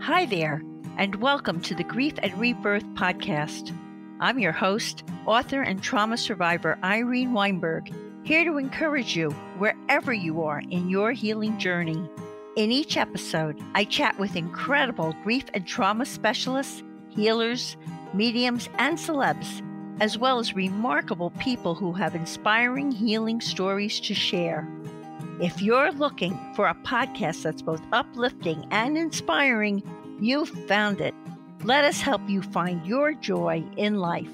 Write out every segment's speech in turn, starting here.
Hi there, and welcome to the Grief and Rebirth podcast. I'm your host, author and trauma survivor Irene Weinberg, here to encourage you wherever you are in your healing journey. In each episode, I chat with incredible grief and trauma specialists, healers, mediums, and celebs, as well as remarkable people who have inspiring healing stories to share. If you're looking for a podcast that's both uplifting and inspiring, you've found it. Let us help you find your joy in life.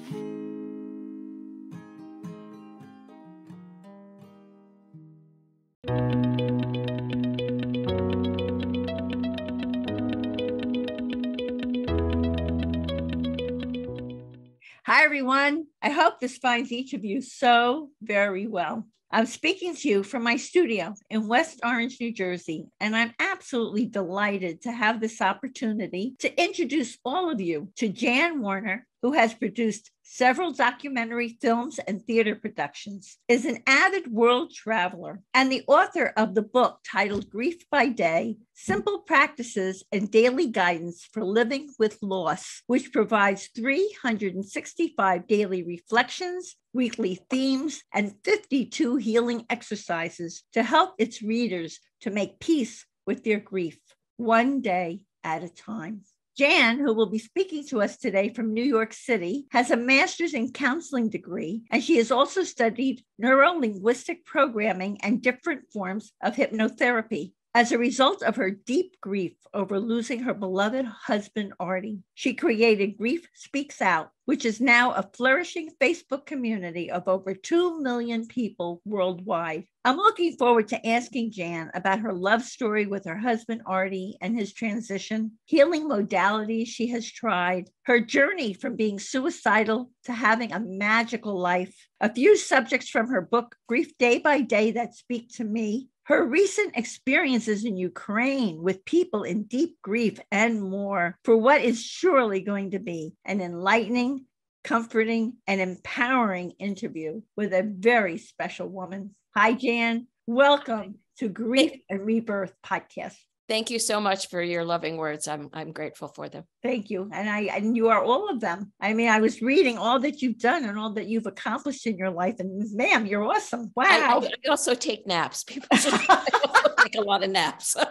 Hi, everyone. I hope this finds each of you so very well. I'm speaking to you from my studio in West Orange, New Jersey, and I'm absolutely delighted to have this opportunity to introduce all of you to Jan Warner, who has produced several documentary films and theater productions, is an avid world traveler, and the author of the book titled Grief by Day, Simple Practices and Daily Guidance for Living with Loss, which provides 365 daily reflections, weekly themes, and 52 healing exercises to help its readers to make peace with their grief, one day at a time. Jan, who will be speaking to us today from New York City, has a master's in counseling degree, and she has also studied neuro-linguistic programming and different forms of hypnotherapy. As a result of her deep grief over losing her beloved husband, Artie, she created Grief Speaks Out, which is now a flourishing Facebook community of over 2 million people worldwide. I'm looking forward to asking Jan about her love story with her husband, Artie, and his transition, healing modalities she has tried, her journey from being suicidal to having a magical life, a few subjects from her book, Grief Day by Day, that speak to me, her recent experiences in Ukraine with people in deep grief, and more, for what is surely going to be an enlightening, comforting, and empowering interview with a very special woman. Hi, Jan. Welcome to Grief and Rebirth podcast. Thank you so much for your loving words. I'm grateful for them. Thank you. And you are all of them. I mean, I was reading all that you've done and all that you've accomplished in your life. And ma'am, you're awesome. Wow. I also take naps. People take a lot of naps. To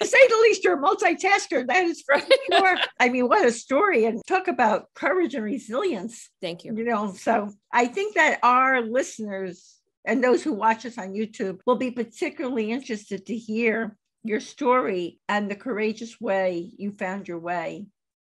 say the least, you're a multitasker. That is for sure. I mean, what a story. And talk about courage and resilience. Thank you. You know, so I think that our listeners and those who watch us on YouTube will be particularly interested to hear your story and the courageous way you found your way.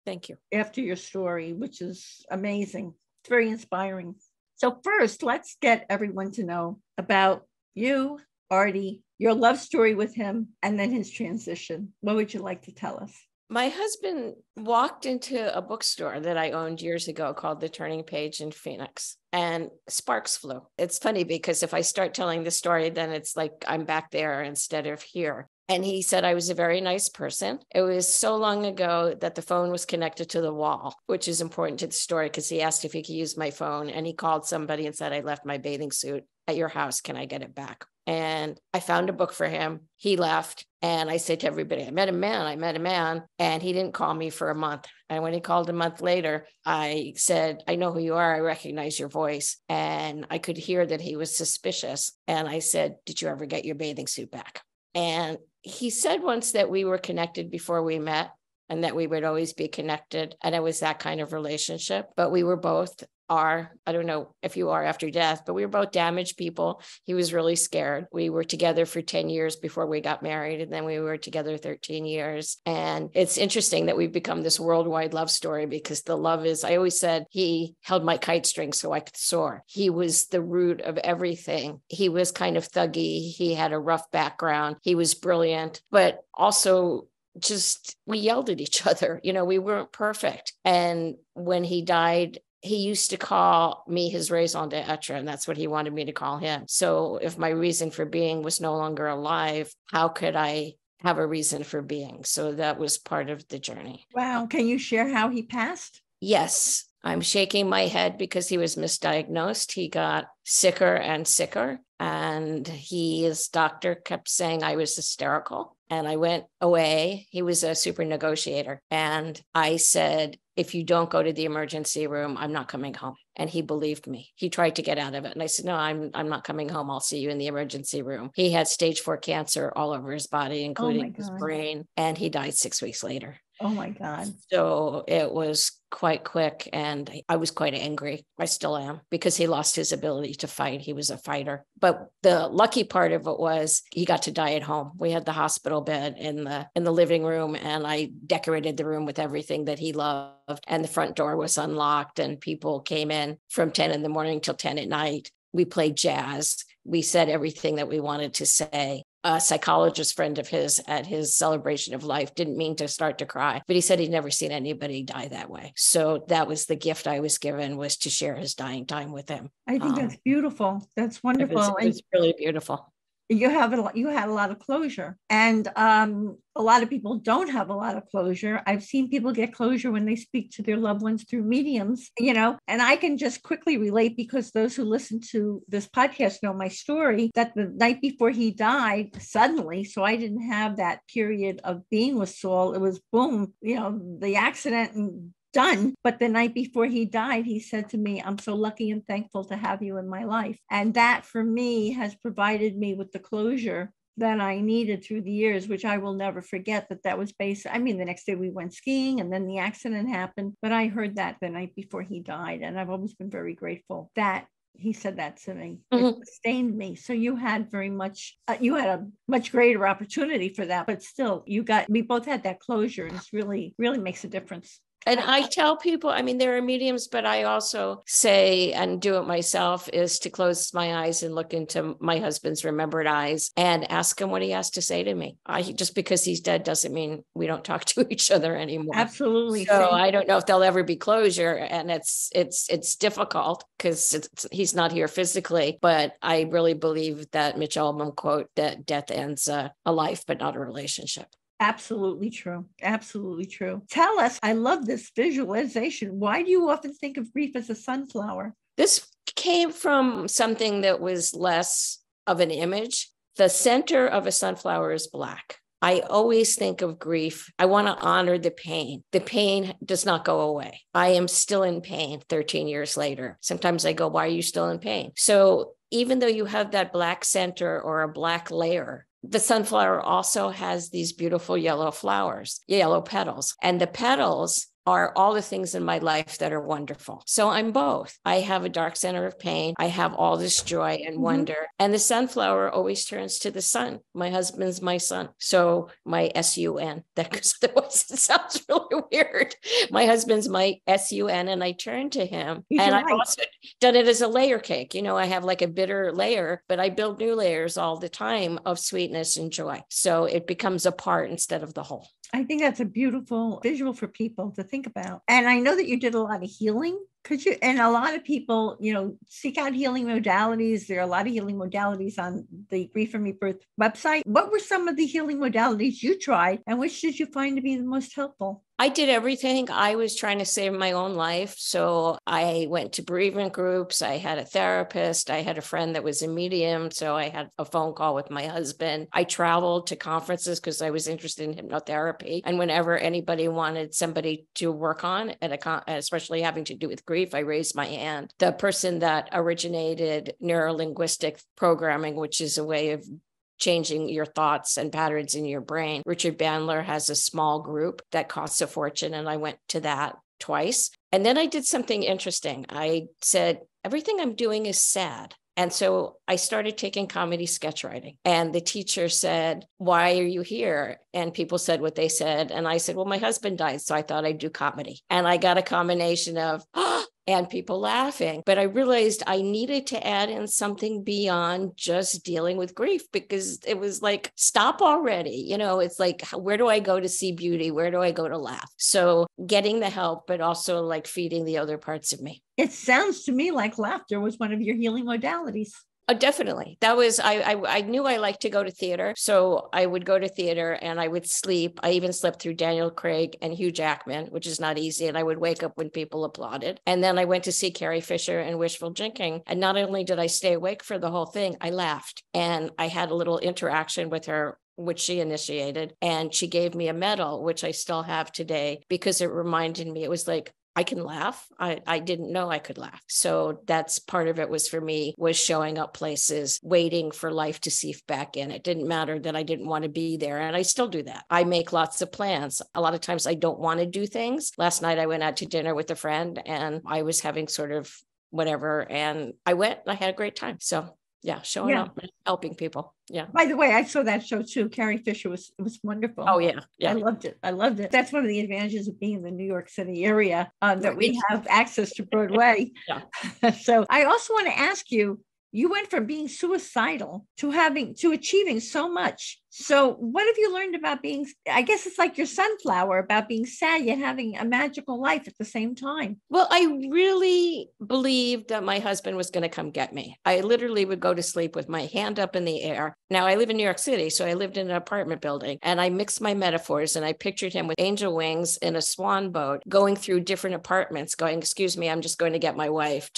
Thank you. After your story, which is amazing. It's very inspiring. So first, let's get everyone to know about you, Artie, your love story with him, and then his transition. What would you like to tell us? My husband walked into a bookstore that I owned years ago called The Turning Page in Phoenix, and sparks flew. It's funny because if I start telling the story, then it's like I'm back there instead of here. And he said I was a very nice person. It was so long ago that the phone was connected to the wall, which is important to the story because he asked if he could use my phone, and he called somebody and said, I left my bathing suit at your house. Can I get it back? And I found a book for him. He left. And I said to everybody, I met a man. And he didn't call me for a month. And when he called a month later, I said, I know who you are. I recognize your voice. And I could hear that he was suspicious. And I said, did you ever get your bathing suit back? And he said once that we were connected before we met and that we would always be connected. And it was that kind of relationship. But we were both I don't know if you are after death, but we were both damaged people. He was really scared. We were together for 10 years before we got married. And then we were together 13 years. And it's interesting that we've become this worldwide love story because the love is, I always said he held my kite string so I could soar. He was the root of everything. He was kind of thuggy. He had a rough background. He was brilliant, but also just, we yelled at each other. You know, we weren't perfect. And when he died, he used to call me his raison d'etre, and that's what he wanted me to call him. So if my reason for being was no longer alive, how could I have a reason for being? So that was part of the journey. Wow. Can you share how he passed? Yes. I'm shaking my head because he was misdiagnosed. He got sicker and sicker. And And his doctor kept saying I was hysterical. And I went away. He was a super negotiator. And I said, if you don't go to the emergency room, I'm not coming home. And he believed me. He tried to get out of it. And I said, no, I'm not coming home. I'll see you in the emergency room. He had stage 4 cancer all over his body, including his brain. And he died 6 weeks later. Oh my God. So it was quite quick. And I was quite angry. I still am, because he lost his ability to fight. He was a fighter. But the lucky part of it was he got to die at home. We had the hospital bed in the living room, and I decorated the room with everything that he loved. And the front door was unlocked, and people came in from 10 in the morning till 10 at night. We played jazz. We said everything that we wanted to say. A psychologist friend of his at his celebration of life didn't mean to start to cry, but he said he'd never seen anybody die that way. So that was the gift I was given, was to share his dying time with him. I think that's beautiful. That's wonderful. It was really beautiful. You had a lot of closure, and a lot of people don't have a lot of closure. I've seen people get closure when they speak to their loved ones through mediums, and I can just quickly relate, because those who listen to this podcast know my story, that the night before he died suddenly, so I didn't have that period of being with Saul. It was boom, the accident and done. But the night before he died, he said to me, I'm so lucky and thankful to have you in my life. And that for me has provided me with the closure that I needed through the years, which I will never forget. That was based, the next day we went skiing, and then the accident happened. But I heard that the night before he died. And I've always been very grateful that he said that to me. It sustained me. So you had a much greater opportunity for that, but still we both had that closure, and it's really, really makes a difference. And I tell people, there are mediums, but I also say, and do it myself, is to close my eyes and look into my husband's remembered eyes and ask him what he has to say to me. Just because he's dead doesn't mean we don't talk to each other anymore. Absolutely. So I don't know if there'll ever be closure, and it's difficult because he's not here physically, but I really believe that Mitch Albom quote that death ends a life, but not a relationship. Absolutely true. Absolutely true. Tell us, I love this visualization. Why do you often think of grief as a sunflower? This came from something that was less of an image. The center of a sunflower is black. I always think of grief. I want to honor the pain. The pain does not go away. I am still in pain 13 years later. Sometimes I go, why are you still in pain? So even though you have that black center or a black layer, the sunflower also has these beautiful yellow flowers, yellow petals, and the petals are all the things in my life that are wonderful. So I'm both. I have a dark center of pain. I have all this joy and wonder. And the sunflower always turns to the sun. My husband's my son. So my SUN, because otherwise it sounds really weird. My husband's my SUN, and I turn to him. And I've also done it as a layer cake. I have like a bitter layer, but I build new layers all the time of sweetness and joy. So it becomes a part instead of the whole. I think that's a beautiful visual for people to think about. And I know that you did a lot of healing. And a lot of people, seek out healing modalities. There are a lot of healing modalities on the Grief and Rebirth website. What were some of the healing modalities you tried, and which did you find to be the most helpful? I did everything. I was trying to save my own life. So I went to bereavement groups. I had a therapist. I had a friend that was a medium. So I had a phone call with my husband. I traveled to conferences because I was interested in hypnotherapy. And whenever anybody wanted somebody to work on, especially having to do with grief, I raised my hand. The person that originated neurolinguistic programming, which is a way of changing your thoughts and patterns in your brain, Richard Bandler, has a small group that costs a fortune, and I went to that twice. And then I did something interesting. I said, everything I'm doing is sad. And so I started taking comedy sketch writing. And the teacher said, why are you here? And people said what they said. And I said, well, my husband died, so I thought I'd do comedy. And I got a combination of, and people laughing. But I realized I needed to add in something beyond just dealing with grief, because it was like, stop already. It's like, where do I go to see beauty? Where do I go to laugh? So getting the help, but also like feeding the other parts of me. It sounds to me like laughter was one of your healing modalities. Definitely. That was, I knew I liked to go to theater. So I would go to theater and I would sleep. I even slept through Daniel Craig and Hugh Jackman, which is not easy. And I would wake up when people applauded. And then I went to see Carrie Fisher and Wishful Drinking. And not only did I stay awake for the whole thing, I laughed. And I had a little interaction with her, which she initiated. And she gave me a medal, which I still have today, because it reminded me, it was like, I can laugh. I didn't know I could laugh. So that's part of it was for me, was showing up places, waiting for life to seep back in. It didn't matter that I didn't want to be there. And I still do that. I make lots of plans. A lot of times I don't want to do things. Last night I went out to dinner with a friend and I was having sort of whatever. And I went and I had a great time. So yeah, showing up and helping people. Yeah. By the way, I saw that show too. Carrie Fisher was wonderful. Oh yeah. I loved it. That's one of the advantages of being in the New York City area, that we have access to Broadway. So I also want to ask you, you went from being suicidal to achieving so much. So what have you learned about being, I guess it's like your sunflower, about being sad yet having a magical life at the same time? Well, I really believed that my husband was going to come get me. I literally would go to sleep with my hand up in the air. Now I live in New York City, so I lived in an apartment building, and I mixed my metaphors, and I pictured him with angel wings in a swan boat going through different apartments going, excuse me, I'm just going to get my wife,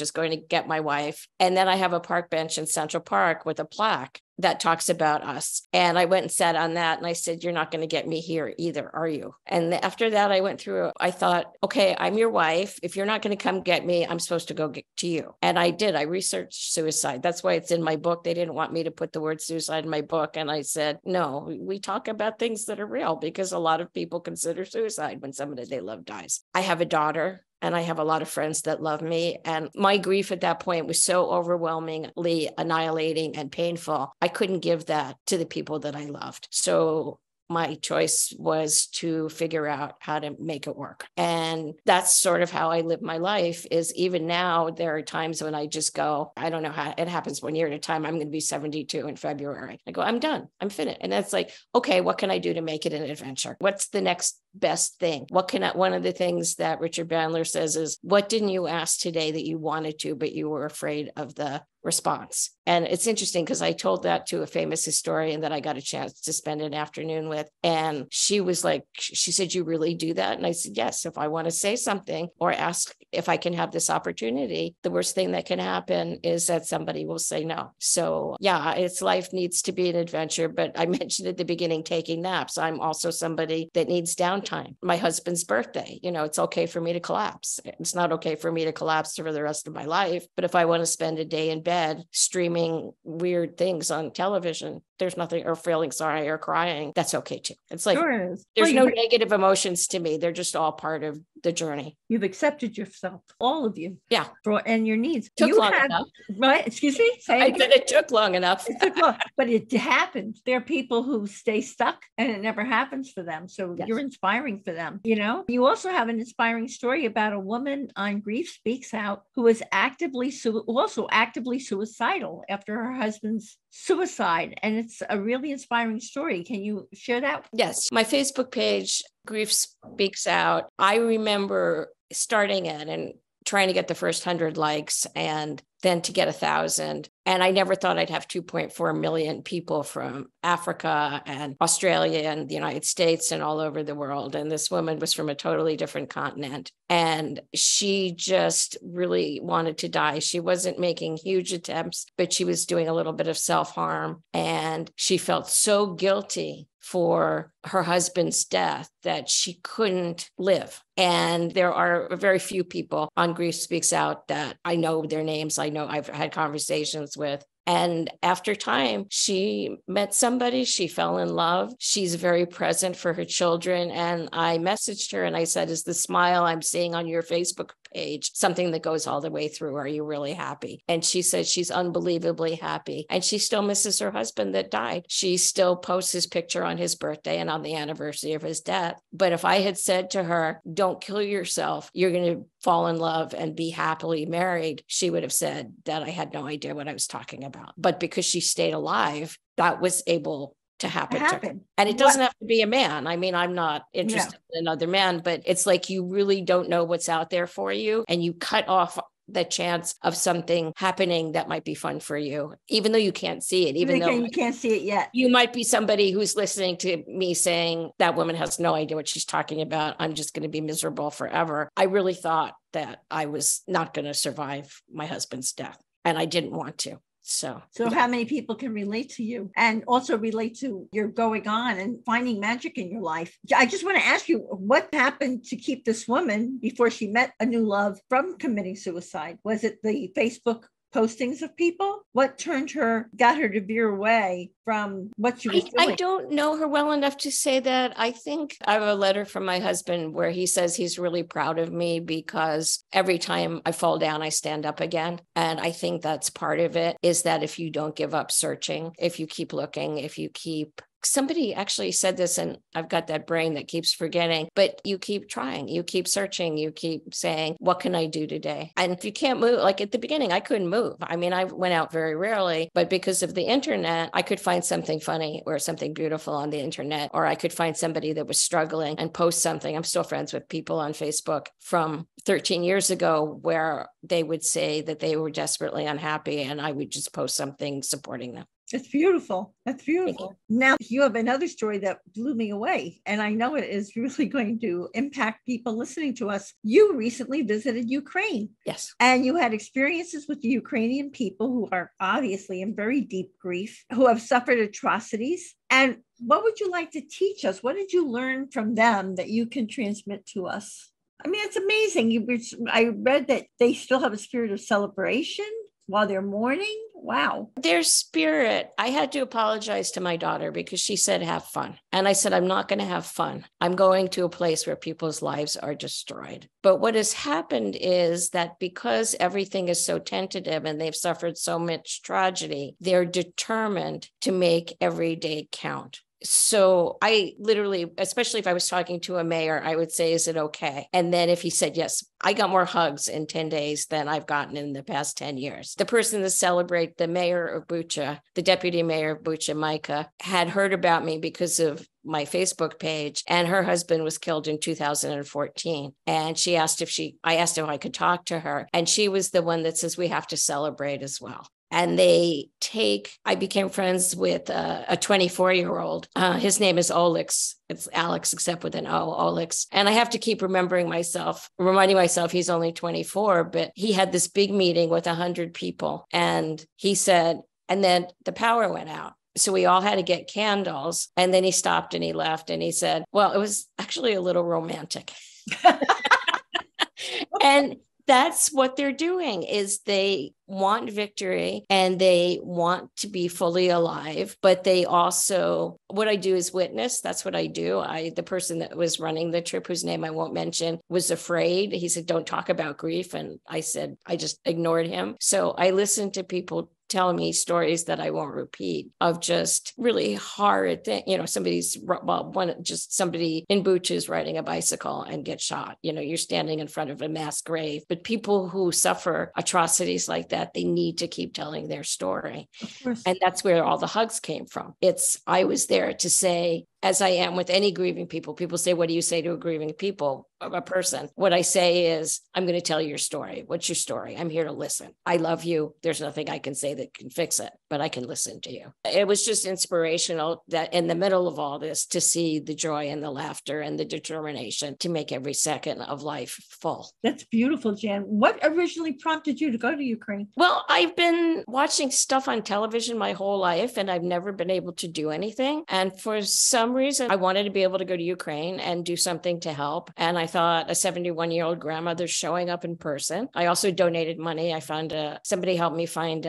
And then I have a park bench in Central Park with a plaque that talks about us. And I went and sat on that. And I said, you're not going to get me here either, are you? And after that, I thought, okay, I'm your wife. If you're not going to come get me, I'm supposed to go get to you. And I did. I researched suicide. That's why it's in my book. They didn't want me to put the word suicide in my book. And I said, no, we talk about things that are real, because a lot of people consider suicide when somebody they love dies. I have a daughter. And I have a lot of friends that love me. And my grief at that point was so overwhelmingly annihilating and painful. I couldn't give that to the people that I loved. So my choice was to figure out how to make it work. And that's sort of how I live my life. Is even now, there are times when I just go, I don't know how it happens 1 year at a time. I'm going to be 72 in February. I go, I'm done. I'm finished. And it's like, okay, what can I do to make it an adventure? What's the next best thing? One of the things that Richard Bandler says is, what didn't you ask today that you wanted to, but you were afraid of the response? And it's interesting because I told that to a famous historian that I got a chance to spend an afternoon with. And she was like, she said, you really do that? And I said, yes, if I want to say something or ask if I can have this opportunity, the worst thing that can happen is that somebody will say no. So yeah, it's life needs to be an adventure. But I mentioned at the beginning, taking naps. I'm also somebody that needs downtime. My husband's birthday, it's okay for me to collapse. It's not okay for me to collapse for the rest of my life. But if I want to spend a day in bed streaming weird things on television, there's nothing, or feeling sorry or crying, that's okay too. It's like, there's no negative emotions to me. They're just all part of the journey. You've accepted yourself, all of you. Yeah. And your needs. Took long enough. Right? Excuse me? I said it took long enough. It took long, but it happened. There are people who stay stuck and it never happens for them. So you're inspiring for them. You also have an inspiring story about a woman on Grief Speaks Out who was actively suicidal after her husband's suicide. And it's a really inspiring story. Can you share that? Yes. My Facebook page, Grief Speaks Out. I remember starting it and trying to get the first 100 likes and then to get 1,000. And I never thought I'd have 2.4 million people from Africa and Australia and the United States and all over the world. And this woman was from a totally different continent. And she just really wanted to die. She wasn't making huge attempts, but she was doing a little bit of self-harm. And she felt so guilty for her husband's death that she couldn't live. And there are very few people on Grief Speaks Out that I know their names. I know I've had conversations with. And after time, she met somebody, she fell in love. She's very present for her children. And I messaged her and I said, is the smile I'm seeing on your Facebook page something that goes all the way through? Are you really happy? And she said she's unbelievably happy. And she still misses her husband that died. She still posts his picture on his birthday and on the anniversary of his death. But if I had said to her, don't kill yourself, you're going to fall in love and be happily married, she would have said that I had no idea what I was talking about. But because she stayed alive, that was able to happen. And it doesn't have to be a man. I mean, I'm not interested in another man, but it's like you really don't know what's out there for you. And you cut off the chance of something happening that might be fun for you, even though you can't see it, even though you can't see it yet. You might be somebody who's listening to me saying that woman has no idea what she's talking about. I'm just going to be miserable forever. I really thought that I was not going to survive my husband's death, and I didn't want to. So yeah. How many people can relate to you and also relate to your going on and finding magic in your life? I just want to ask you, what happened to keep this woman before she met a new love from committing suicide? Was it the Facebook postings of people? What got her to veer away from what she was doing? I don't know her well enough to say that. I think I have a letter from my husband where he says he's really proud of me because every time I fall down, I stand up again. And I think that's part of it, is that if you don't give up searching, if you keep looking, if you keep somebody actually said this, and I've got that brain that keeps forgetting, but you keep trying, you keep searching, you keep saying, what can I do today? And if you can't move, like at the beginning, I couldn't move. I mean, I went out very rarely, but because of the internet, I could find something funny or something beautiful on the internet, or I could find somebody that was struggling and post something. I'm still friends with people on Facebook from 13 years ago where they would say that they were desperately unhappy, and I would just post something supporting them. It's beautiful. That's beautiful. Now, you have another story that blew me away, and I know it is really going to impact people listening to us. You recently visited Ukraine. Yes. And you had experiences with the Ukrainian people who are obviously in very deep grief, who have suffered atrocities. And what would you like to teach us? What did you learn from them that you can transmit to us? I mean, it's amazing. I read that they still have a spirit of celebration while they're mourning. Wow. Their spirit. I had to apologize to my daughter because she said, have fun. And I said, I'm not going to have fun. I'm going to a place where people's lives are destroyed. But what has happened is that because everything is so tentative and they've suffered so much tragedy, they're determined to make every day count. So I literally, especially if I was talking to a mayor, I would say, is it okay? And then if he said, yes, I got more hugs in 10 days than I've gotten in the past 10 years. The person to celebrate, the mayor of Bucha, the deputy mayor of Bucha, Micah, had heard about me because of my Facebook page, and her husband was killed in 2014. And she asked I asked if I could talk to her. And she was the one that says, we have to celebrate as well. And I became friends with a 24-year-old. His name is Olix. It's Alex, except with an O, Olix. And I have to keep reminding myself he's only 24, but he had this big meeting with 100 people. And he said, and then the power went out. So we all had to get candles. And then he stopped and he left and he said, well, it was actually a little romantic. And that's what they're doing, is they want victory and they want to be fully alive, but they also, what I do is witness. That's what I do. The person that was running the trip, whose name I won't mention, was afraid. He said, don't talk about grief. And I said, I just ignored him. So I listened to people telling me stories that I won't repeat of just really hard thing. Somebody in Bucha is riding a bicycle and gets shot. You're standing in front of a mass grave, but people who suffer atrocities like that, they need to keep telling their story. Of course. And that's where all the hugs came from. I was there to say, as I am with any grieving people say, what do you say to a grieving a person? What I say is, I'm going to tell your story. What's your story? I'm here to listen. I love you. There's nothing I can say that can fix it, but I can listen to you. It was just inspirational that in the middle of all this, to see the joy and the laughter and the determination to make every second of life full. That's beautiful, Jan. What originally prompted you to go to Ukraine? Well, I've been watching stuff on television my whole life, and I've never been able to do anything. And for some reason, I wanted to be able to go to Ukraine and do something to help. And I thought, a 71-year-old grandmother showing up in person. I also donated money. I found somebody helped me find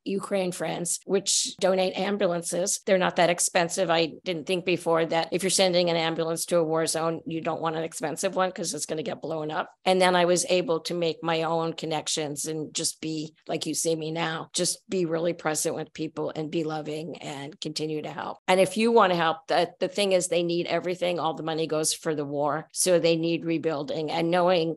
Ukraine Friends, which donate ambulances. They're not that expensive. I didn't think before that if you're sending an ambulance to a war zone, you don't want an expensive one because it's going to get blown up. And then I was able to make my own connections and just be like you see me now, just be really present with people and be loving and continue to help. And if you want to help, the thing is, they need everything. All the money goes for the war. So they need rebuilding, and knowing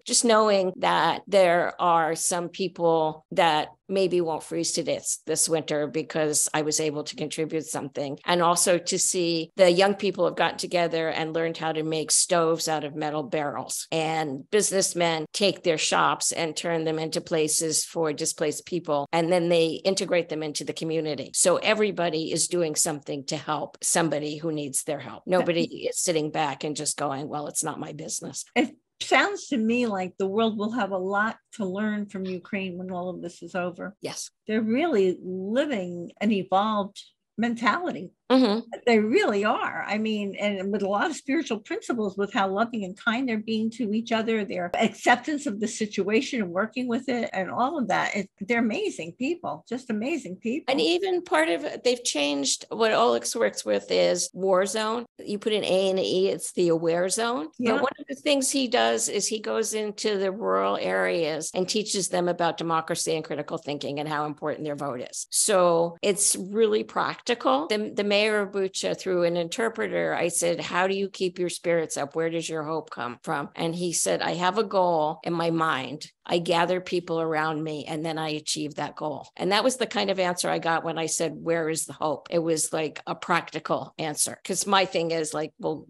that there are some people that maybe won't freeze to death this winter because I was able to contribute something. And also to see the young people have gotten together and learned how to make stoves out of metal barrels. And businessmen take their shops and turn them into places for displaced people. And then they integrate them into the community. So everybody is doing something to help somebody who needs their help. Nobody is sitting back and just going, well, it's not my business. It sounds to me like the world will have a lot to learn from Ukraine when all of this is over. Yes. They're really living an evolved mentality. Mm-hmm. They really are. I mean, and with a lot of spiritual principles, with how loving and kind they're being to each other, their acceptance of the situation and working with it and all of that. They're amazing people, just amazing people. And even part of it, they've changed what Olex works with is war zone. You put an A and an E, it's the aware zone. Yeah. But one of the things he does is he goes into the rural areas and teaches them about democracy and critical thinking and how important their vote is. So it's really practical. The mayor of Bucha, through an interpreter, I said, how do you keep your spirits up? Where does your hope come from? And he said, I have a goal in my mind. I gather people around me and then I achieve that goal. And that was the kind of answer I got when I said, where is the hope? It was like a practical answer. Because my thing is like, well,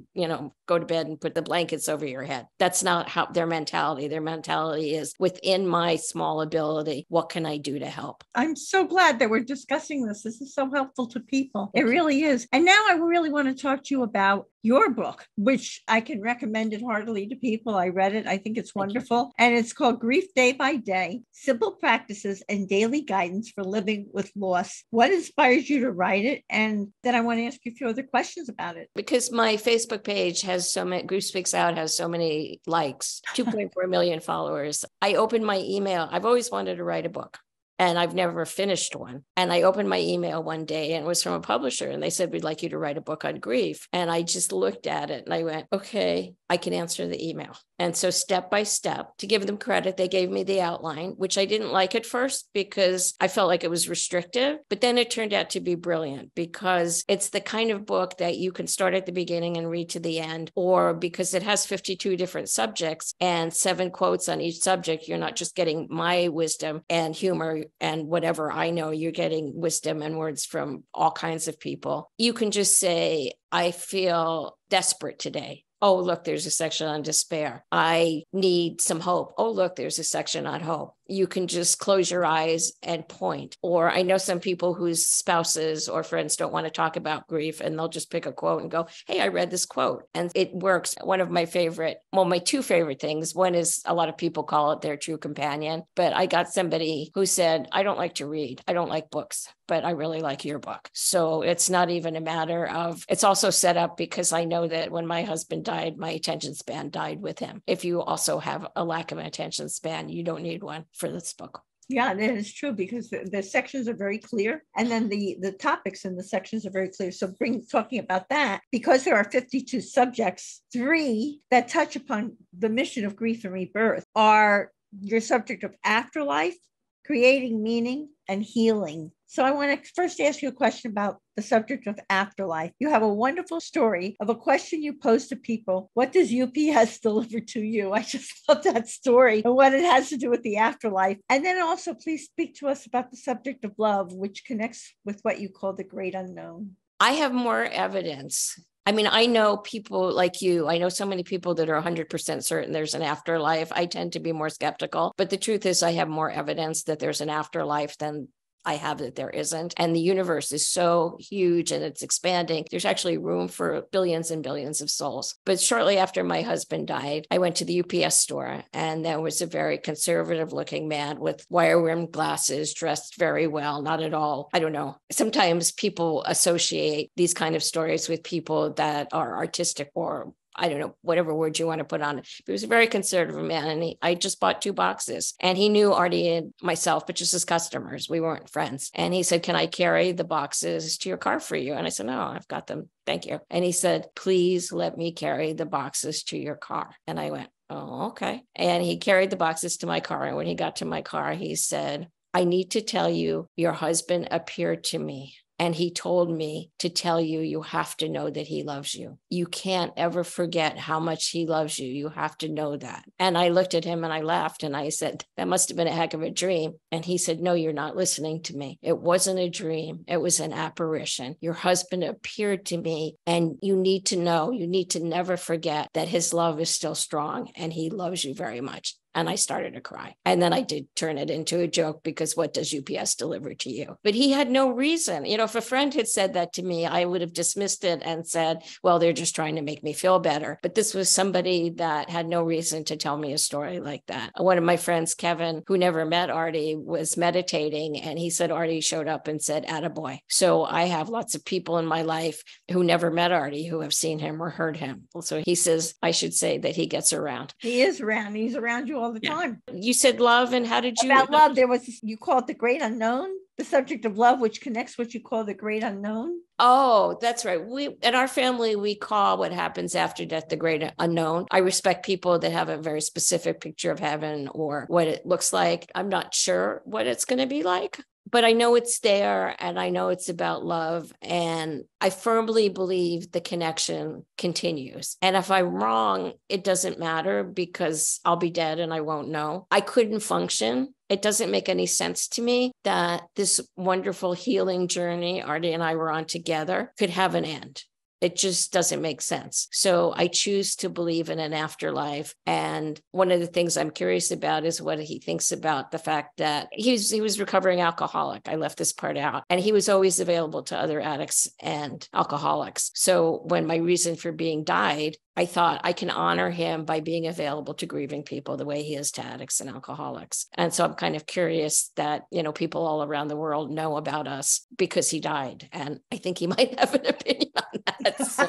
go to bed and put the blankets over your head. That's not how their mentality. Their mentality is within my small ability. What can I do to help? I'm so glad that we're discussing this. This is so helpful to people. It really is. And now I really want to talk to you about your book, which I can recommend it heartily to people. I read it. I think it's wonderful. And it's called Grief Day by Day, Simple Practices and Daily Guidance for Living with Loss. What inspires you to write it? And then I want to ask you a few other questions about it. Because my Facebook page has so many, Grief Speaks Out has so many likes, 2.4 million followers. I opened my email. I've always wanted to write a book. And I've never finished one. And I opened my email one day and it was from a publisher. And they said, we'd like you to write a book on grief. And I just looked at it and I went, okay, I can answer the email. And so step by step, to give them credit, they gave me the outline, which I didn't like at first because I felt like it was restrictive. But then it turned out to be brilliant because it's the kind of book that you can start at the beginning and read to the end, or because it has 52 different subjects and 7 quotes on each subject. You're not just getting my wisdom and humor and whatever I know, you're getting wisdom and words from all kinds of people. You can just say, I feel desperate today. Oh, look, there's a section on despair. I need some hope. Oh, look, there's a section on hope. You can just close your eyes and point. Or I know some people whose spouses or friends don't want to talk about grief and they'll just pick a quote and go, hey, I read this quote. And it works. One of my my 2 favorite things. One is a lot of people call it their true companion. But I got somebody who said, I don't like to read. I don't like books, but I really like your book. So it's not even a matter of, it's also set up because I know that when my husband died, my attention span died with him. If you also have a lack of an attention span, you don't need one for this book. Yeah, that is true because the sections are very clear. And then the topics in the sections are very clear. So talking about that, because there are 52 subjects, 3 that touch upon the mission of grief and rebirth are your subject of afterlife, creating meaning, and healing. So I want to first ask you a question about the subject of afterlife. You have a wonderful story of a question you posed to people. What does UPS deliver to you? I just love that story and what it has to do with the afterlife. And then also, please speak to us about the subject of love, which connects with what you call the great unknown. I have more evidence. I mean, I know people like you. I know so many people that are 100% certain there's an afterlife. I tend to be more skeptical, but the truth is I have more evidence that there's an afterlife than I have that there isn't. And the universe is so huge and it's expanding. There's actually room for billions and billions of souls. But shortly after my husband died, I went to the UPS store and there was a very conservative looking man with wire-rimmed glasses, dressed very well, not at all. I don't know. Sometimes people associate these kind of stories with people that are artistic or I don't know, whatever word you want to put on it. He was a very conservative man. And I just bought 2 boxes and he knew Artie and myself, but just as customers, we weren't friends. And he said, can I carry the boxes to your car for you? And I said, no, I've got them. Thank you. And he said, please let me carry the boxes to your car. And I went, oh, okay. And he carried the boxes to my car. And when he got to my car, he said, I need to tell you, your husband appeared to me And he told me to tell you, you have to know that he loves you. You can't ever forget how much he loves you. You have to know that. And I looked at him and I laughed and I said, that must have been a heck of a dream. And he said, no, you're not listening to me. It wasn't a dream. It was an apparition. Your husband appeared to me, and you need to know, you need to never forget that his love is still strong and he loves you very much. And I started to cry. And then I did turn it into a joke, because what does UPS deliver to you? But he had no reason. You know, if a friend had said that to me, I would have dismissed it and said, well, they're just trying to make me feel better. But this was somebody that had no reason to tell me a story like that. One of my friends, Kevin, who never met Artie, was meditating, and he said Artie showed up and said, attaboy. So I have lots of people in my life who never met Artie who have seen him or heard him. So he says, I should say that he gets around. He is around. He's around you all the time. You said love, and how did you? About love, there was, you call it the great unknown, the subject of love, which connects what you call the great unknown. Oh, that's right. We, in our family, we call what happens after death the great unknown. I respect people that have a very specific picture of heaven or what it looks like. I'm not sure what it's going to be like, but I know it's there, and I know it's about love. And I firmly believe the connection continues. And if I'm wrong, it doesn't matter, because I'll be dead and I won't know. I couldn't function. It doesn't make any sense to me that this wonderful healing journey Artie and I were on together could have an end. It just doesn't make sense. So I choose to believe in an afterlife. And one of the things I'm curious about is what he thinks about the fact that he was recovering alcoholic. I left this part out. And he was always available to other addicts and alcoholics. So when my reason for being died, I thought I can honor him by being available to grieving people the way he is to addicts and alcoholics. And so I'm kind of curious that, you know, people all around the world know about us because he died. And I think he might have an opinion on that. So.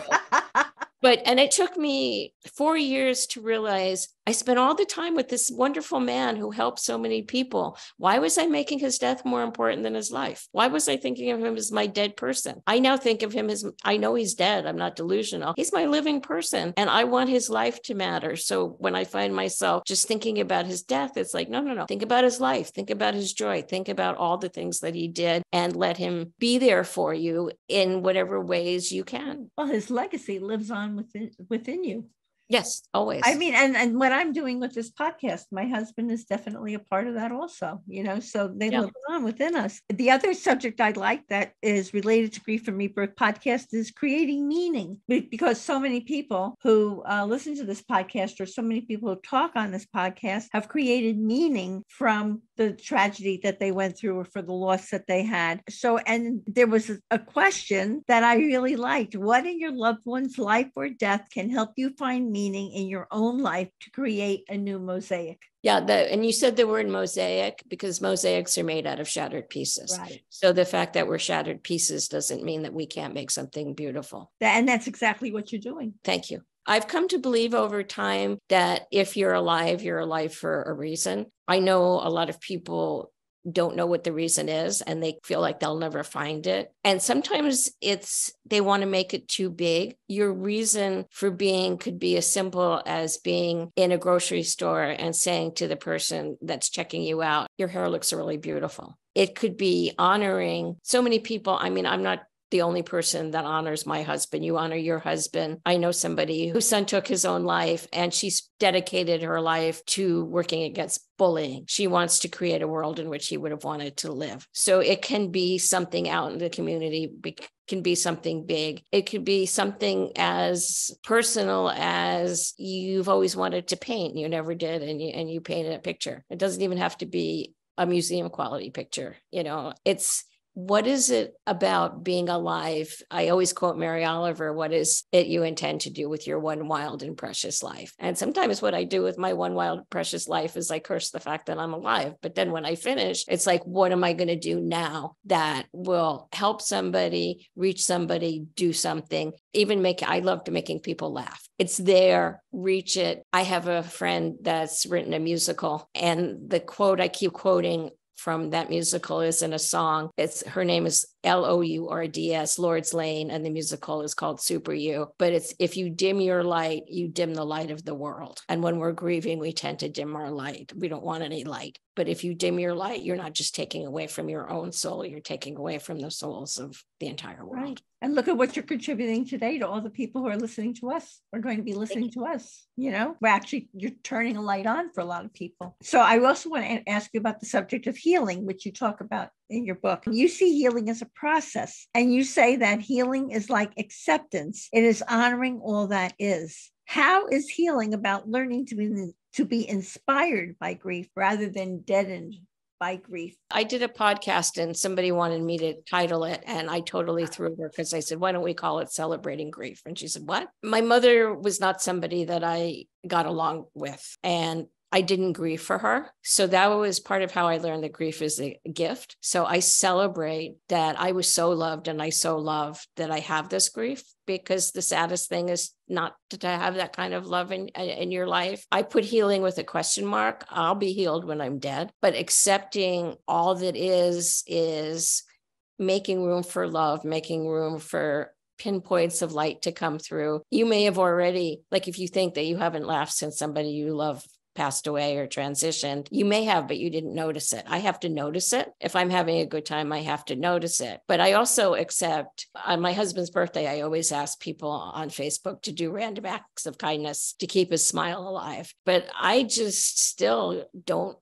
And it took me 4 years to realize I spent all the time with this wonderful man who helped so many people. Why was I making his death more important than his life? Why was I thinking of him as my dead person? I now think of him as, I know he's dead. I'm not delusional. He's my living person, and I want his life to matter. So when I find myself just thinking about his death, it's like, no. Think about his life. Think about his joy. Think about all the things that he did, and let him be there for you in whatever ways you can. Well, his legacy lives on within you. Yes, always. I mean, and what I'm doing with this podcast, my husband is definitely a part of that also, you know, so they live on within us. The other subject I like that is related to Grief and Rebirth podcast is creating meaning, because so many people who listen to this podcast, or so many people who talk on this podcast, have created meaning from the tragedy that they went through or for the loss that they had. So, and there was a question that I really liked. What in your loved one's life or death can help you find meaning in your own life to create a new mosaic? Yeah, and you said the word mosaic because mosaics are made out of shattered pieces. Right. So the fact that we're shattered pieces doesn't mean that we can't make something beautiful. And that's exactly what you're doing. Thank you. I've come to believe over time that if you're alive for a reason. I know a lot of people don't know what the reason is, and they feel like they'll never find it. And sometimes they want to make it too big. Your reason for being could be as simple as being in a grocery store and saying to the person that's checking you out, your hair looks really beautiful. It could be honoring so many people. I mean, I'm not the only person that honors my husband. You honor your husband. I know somebody whose son took his own life, and she's dedicated her life to working against bullying. She wants to create a world in which he would have wanted to live. So it can be something out in the community. It can be something big. It could be something as personal as you've always wanted to paint. You never did, and you painted a picture. It doesn't even have to be a museum quality picture. You know, what is it about being alive? I always quote Mary Oliver, what is it you intend to do with your one wild and precious life? And sometimes what I do with my one wild and precious life is I curse the fact that I'm alive. But then when I finish, it's like, what am I going to do now that will help somebody, reach somebody, do something, I loved making people laugh. It's there, reach it. I have a friend that's written a musical, and the quote I keep quoting from that musical is in a song. Her name is Lourds, Lord's Lane, and the musical is called Super You. But it's, if you dim your light, you dim the light of the world. And when we're grieving, we tend to dim our light. We don't want any light. But if you dim your light, you're not just taking away from your own soul, you're taking away from the souls of the entire world. Right. And look at what you're contributing today to all the people who are listening to us, are going to be listening to us. You know, you're turning a light on for a lot of people. So I also want to ask you about the subject of healing, which you talk about in your book. You see healing as a process, and you say that healing is like acceptance. It is honoring all that is. How is healing about learning to be inspired by grief rather than deadened by grief? I did a podcast and somebody wanted me to title it, and I totally threw her because I said, why don't we call it Celebrating Grief? And she said, what? My mother was not somebody that I got along with, and I didn't grieve for her. So that was part of how I learned that grief is a gift. So I celebrate that I was so loved, and I so love that I have this grief, because the saddest thing is not to have that kind of love in your life. I put healing with a question mark. I'll be healed when I'm dead, but accepting all that is making room for love, making room for pinpoints of light to come through. You may have already, like if you think that you haven't laughed since somebody you love passed away or transitioned, you may have, but you didn't notice it. I have to notice it. If I'm having a good time, I have to notice it. But I also accept, on my husband's birthday, I always ask people on Facebook to do random acts of kindness to keep his smile alive. But I just still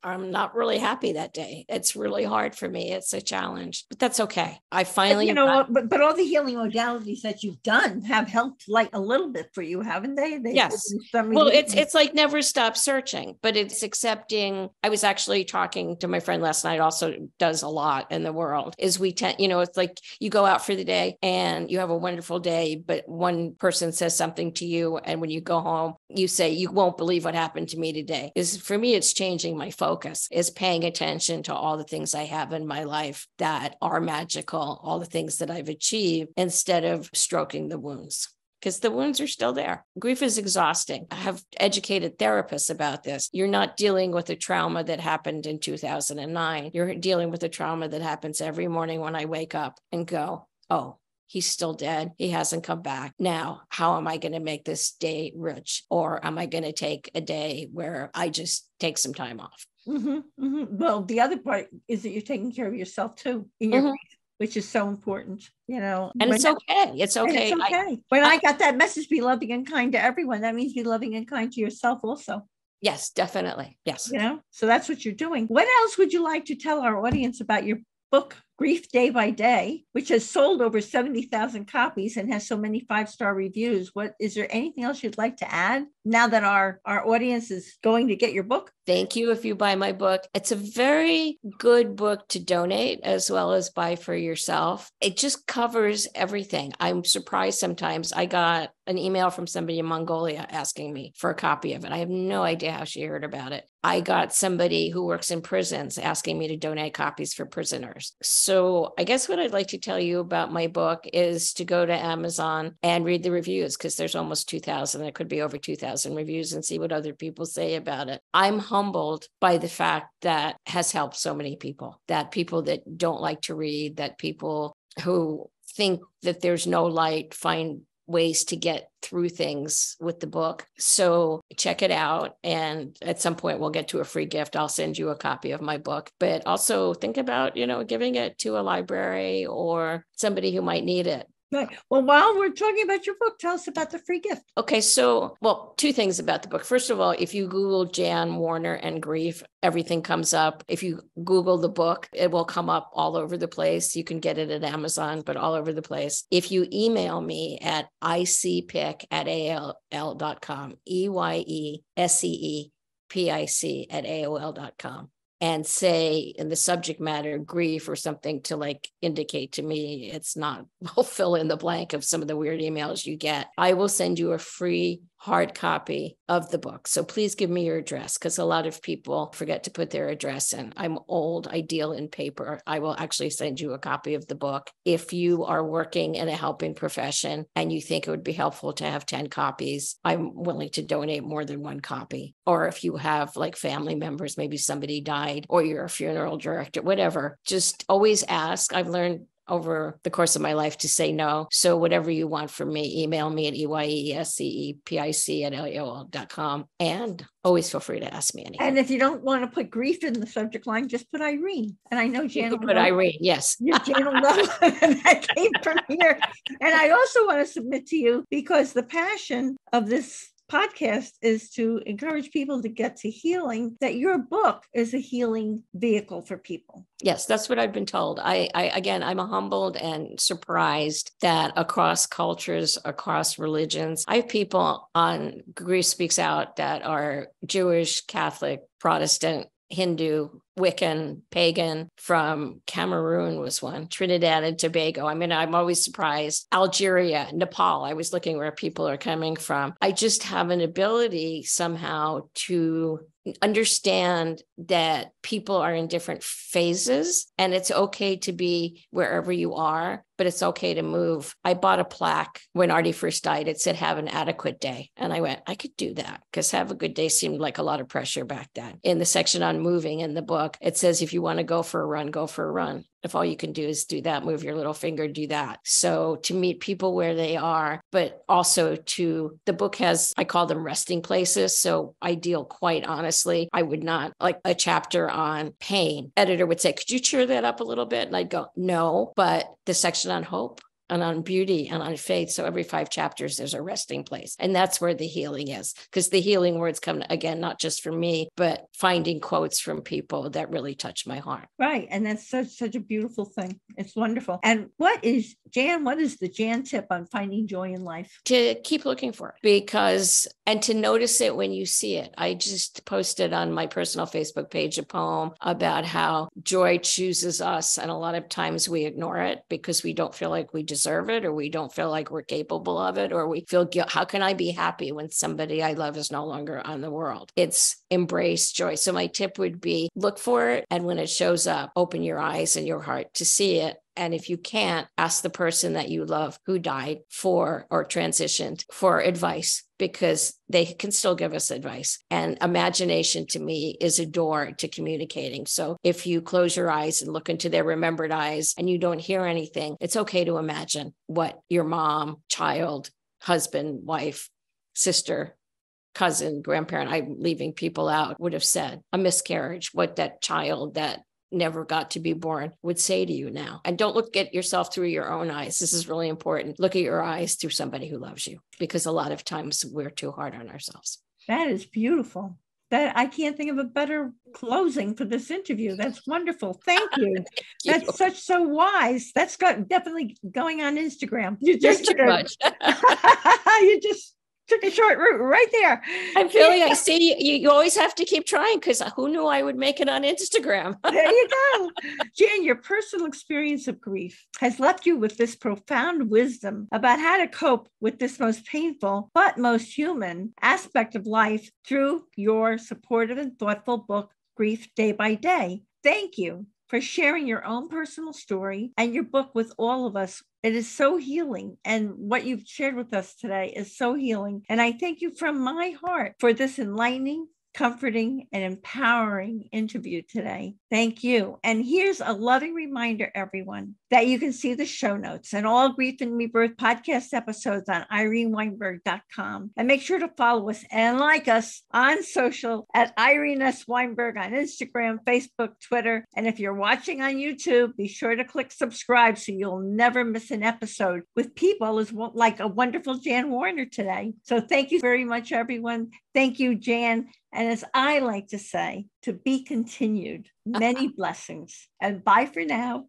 I'm not really happy that day. It's really hard for me. It's a challenge, but that's okay. I finally, but all the healing modalities that you've done have helped like a little bit for you, haven't they? Yes. Well, it's like never stop searching. But it's accepting. I was actually talking to my friend last night, also does a lot in the world, is we tend, it's like you go out for the day and you have a wonderful day, but one person says something to you. And when you go home, you say, you won't believe what happened to me today. For me, it's changing my focus, is paying attention to all the things I have in my life that are magical, all the things that I've achieved, instead of stroking the wounds, because the wounds are still there. Grief is exhausting. I have educated therapists about this. You're not dealing with a trauma that happened in 2009. You're dealing with a trauma that happens every morning when I wake up and go, oh, he's still dead. He hasn't come back. Now, how am I going to make this day rich? Or am I going to take a day where I just take some time off? Mm-hmm, mm-hmm. Well, the other part is that you're taking care of yourself too in your grief, which is so important, And it's okay. It's okay. It's okay. When I got that message, be loving and kind to everyone, that means be loving and kind to yourself also. Yes, definitely. Yes. So that's what you're doing. What else would you like to tell our audience about your book, Grief Day by Day, which has sold over 70,000 copies and has so many 5-star reviews? Is there anything else you'd like to add now that our audience is going to get your book? Thank you if you buy my book. It's a very good book to donate as well as buy for yourself. It just covers everything. I'm surprised sometimes. I got an email from somebody in Mongolia asking me for a copy of it. I have no idea how she heard about it. I got somebody who works in prisons asking me to donate copies for prisoners. So I guess what I'd like to tell you about my book is to go to Amazon and read the reviews, because there's almost 2,000. It could be over 2,000 reviews, and see what other people say about it. I'm humbled by the fact that has helped so many people, that people that don't like to read, that people who think that there's no light find ways to get through things with the book. So check it out. And at some point we'll get to a free gift. I'll send you a copy of my book, but also think about, giving it to a library or somebody who might need it. Right. Well, while we're talking about your book, tell us about the free gift. Okay. So, two things about the book. First of all, if you Google Jan Warner and grief, everything comes up. If you Google the book, it will come up all over the place. You can get it at Amazon, but all over the place. If you email me at icpic@aol.com, EYESEEPIC@AOL.com, and say in the subject matter, grief or something to indicate to me it's not, we'll fill in the blank of some of the weird emails you get. I will send you a free hard copy of the book. So please give me your address, because a lot of people forget to put their address in. I'm old. I deal in paper. I will actually send you a copy of the book. If you are working in a helping profession and you think it would be helpful to have 10 copies, I'm willing to donate more than one copy. Or if you have family members, maybe somebody died, or you're a funeral director, whatever, just always ask. I've learned over the course of my life to say no. So whatever you want from me, email me at eyesepic@aol.com. And always feel free to ask me anything. And if you don't want to put grief in the subject line, just put Irene. And I know Jan will put Irene, yes. Jan will know that came from here. And I also want to submit to you, because the passion of this podcast is to encourage people to get to healing, that your book is a healing vehicle for people. Yes, that's what I've been told. Again, I'm humbled and surprised that across cultures, across religions, I have people on Grief Speaks Out that are Jewish, Catholic, Protestant, Hindu, Wiccan, pagan. From Cameroon was one, Trinidad and Tobago. I mean, I'm always surprised. Algeria, Nepal. I was looking where people are coming from. I just have an ability somehow to understand that people are in different phases, and it's okay to be wherever you are, but it's okay to move. I bought a plaque when Artie first died. It said, "Have an adequate day." And I went, I could do that, because have a good day seemed like a lot of pressure back then. In the section on moving in the book, it says, if you want to go for a run, go for a run. If all you can do is do that, move your little finger, do that. So to meet people where they are, but also the book has, I call them resting places. So I deal quite honestly. I would not, like a chapter on pain, editor would say, could you cheer that up a little bit? And I'd go, no. But the section on hope and on beauty and on faith. So every 5 chapters, there's a resting place. And that's where the healing is, because the healing words come, again, not just from me, but finding quotes from people that really touch my heart. Right. And that's such a beautiful thing. It's wonderful. And what is the Jan tip on finding joy in life? To keep looking for it, and to notice it when you see it. I just posted on my personal Facebook page a poem about how joy chooses us. And a lot of times we ignore it because we don't feel like we deserve it, or we don't feel like we're capable of it, or we feel guilt. How can I be happy when somebody I love is no longer on the world? It's embrace joy. So my tip would be, look for it. And when it shows up, open your eyes and your heart to see it. And if you can't, ask the person that you love who died or transitioned for advice, because they can still give us advice. And imagination, to me, is a door to communicating. So if you close your eyes and look into their remembered eyes and you don't hear anything, it's okay to imagine what your mom, child, husband, wife, sister, cousin, grandparent, I'm leaving people out, would have said. A miscarriage, what that child that never got to be born would say to you now. And don't look at yourself through your own eyes. This is really important. Look at your eyes through somebody who loves you, because a lot of times we're too hard on ourselves. That is beautiful. That I can't think of a better closing for this interview. That's wonderful. Thank you. Thank you. That's so wise. That's definitely going on Instagram. You just too much. You just took a short route right there. I'm feeling, I see you always have to keep trying, because who knew I would make it on Instagram? There you go. Jan, your personal experience of grief has left you with this profound wisdom about how to cope with this most painful but most human aspect of life through your supportive and thoughtful book, Grief Day by Day. Thank you for sharing your own personal story and your book with all of us. It is so healing. And what you've shared with us today is so healing. And I thank you from my heart for this enlightening, comforting, and empowering interview today. Thank you. And here's a loving reminder, everyone, that you can see the show notes and all Grief and Rebirth podcast episodes on ireneweinberg.com. And make sure to follow us and like us on social at Irene S. Weinberg on Instagram, Facebook, Twitter. And if you're watching on YouTube, be sure to click subscribe so you'll never miss an episode with people like a wonderful Jan Warner today. So thank you very much, everyone. Thank you, Jan. And as I like to say, to be continued, many blessings. And bye for now.